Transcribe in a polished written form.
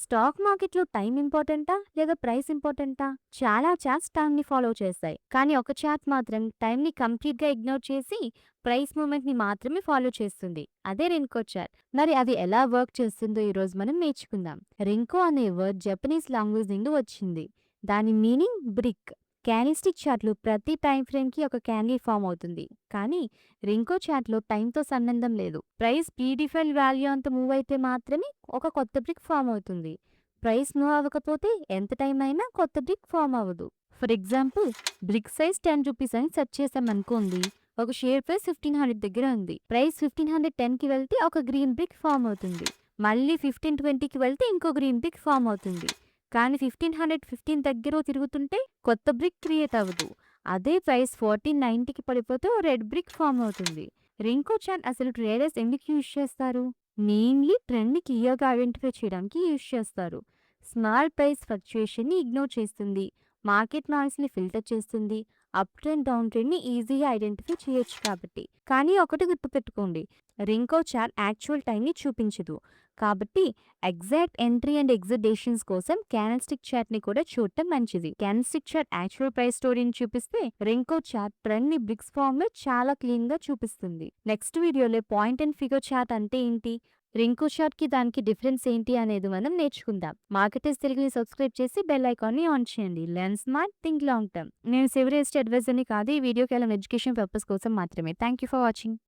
Stock మార్కెట్‌లో time ఇంపార్టెంటా? లేదా price ఇంపార్టెంటా? చాలా చార్ట్స్ టైమ్‌ని ఫాలో చేస్తాయి. కానీ ఒక చార్ట్ మాత్రం టైమ్‌ని కంప్లీట్‌గా ఇగ్నోర్ చేసి ప్రైస్ మూవ్‌మెంట్‌ని మాత్రమే ఫాలో చేస్తుంది. అదే రింకో చార్ట్. మరి అది ఎలా వర్క్ చేస్తుందో ఈరోజు మనం నేర్చుకుందాం. రింకో అనే వర్డ్ జపనీస్ లాంగ్వేజ్ నుండి వచ్చింది. దాని మీనింగ్ బ్రిక్. క్యాండిల్‌స్టిక్ చార్ట్‌లో ప్రతి టైమ్ ఫ్రేమ్‌కి ఒక క్యాండిల్ ఫార్మ్ అవుతుంది. కానీ రింకో చార్ట్‌లో టైమ్‌తో సంబంధం లేదు. ప్రైస్ ప్రీడిఫైన్డ్ వాల్యూ అంత మూవ్ అయితే మాత్రమే ఒక కొత్త బ్రిక్ ఫామ్ అవుతుంది. ప్రైస్ మూవ్ అవ్వకపోతే ఎంత టైం అయినా కొత్త బ్రిక్ ఫామ్ అవ్వదు. For example brick size 10 rupees అని సెట్ చేసామనుకోండి. ఒక షేర్ ప్రైస్ 1500 దగ్గర ఉంది. ప్రైస్ 1510కి వెళ్తే ఒక గ్రీన్ బ్రిక్ ఫామ్ అవుతుంది. మళ్ళీ 1520కి వెళ్తే ఇంకో గ్రీన్ బ్రిక్ ఫామ్ అవుతుంది. కానీ 1515 దగ్గర తిరుగుతుంటే కొత్త బ్రిక్ క్రియేట్ అవ్వదు. అదే ప్రైస్ 1490కి పడిపోతే ఓ రెడ్ బ్రిక్ ఫామ్ అవుతుంది. రింకో చార్ట్ అసలు ట్రేడర్స్ ఎందుకు యూజ్ చేస్తారు? మెయిన్లీ ట్రెండ్‌ని క్లియర్‌గా ఐడెంటిఫై చేయడానికి యూజ్ చేస్తారు. స్మాల్ ప్రైస్ ఫ్లక్చుయేషన్‌ని ఇగ్నోర్ చేస్తుంది. మార్కెట్ నాయిస్‌ని ఫిల్టర్ చేస్తుంది. అప్ ట్రెండ్, డౌన్ ట్రెండ్‌ని ఈజీగా ఐడెంటిఫై చేయొచ్చు కాబట్టి. కానీ ఒకటి గుర్తుపెట్టుకోండి. రింకో చార్ట్ యాక్చువల్ టైంని చూపించదు. కాబట్టి exact entry and exit decisions కోసం క్యాండిల్‌స్టిక్ చార్ట్‌ని కూడా చూడటం మంచిది. క్యాండిల్‌స్టిక్ చార్ట్ యాక్చువల్ ప్రైస్ స్టోరీని చూపిస్తే రింకో చార్ట్ ట్రెండ్‌ని బ్రిక్స్ ఫార్మ్‌లో చాలా క్లీన్‌గా చూపిస్తుంది. నెక్స్ట్ వీడియోలో పాయింట్ అండ్ ఫిగర్ చార్ట్ అంటే ఏంటి? రింకో చార్ట్‌కి దానికి డిఫరెన్స్ ఏంటి అనేది మనం నేర్చుకుందాం. మార్కెటర్స్ తెలుగుని సబ్స్క్రైబ్ చేసి బెల్ ఐకాన్‌ని ఆన్ చేయండి. Learn smart, think long term. నేను సివిల్ ఎస్టేట్ అడ్వైజర్‌ని కాదు. ఈ వీడియో కేవలం ఎడ్యుకేషన్ పర్పస్ కోసం మాత్రమే. Thank you for watching.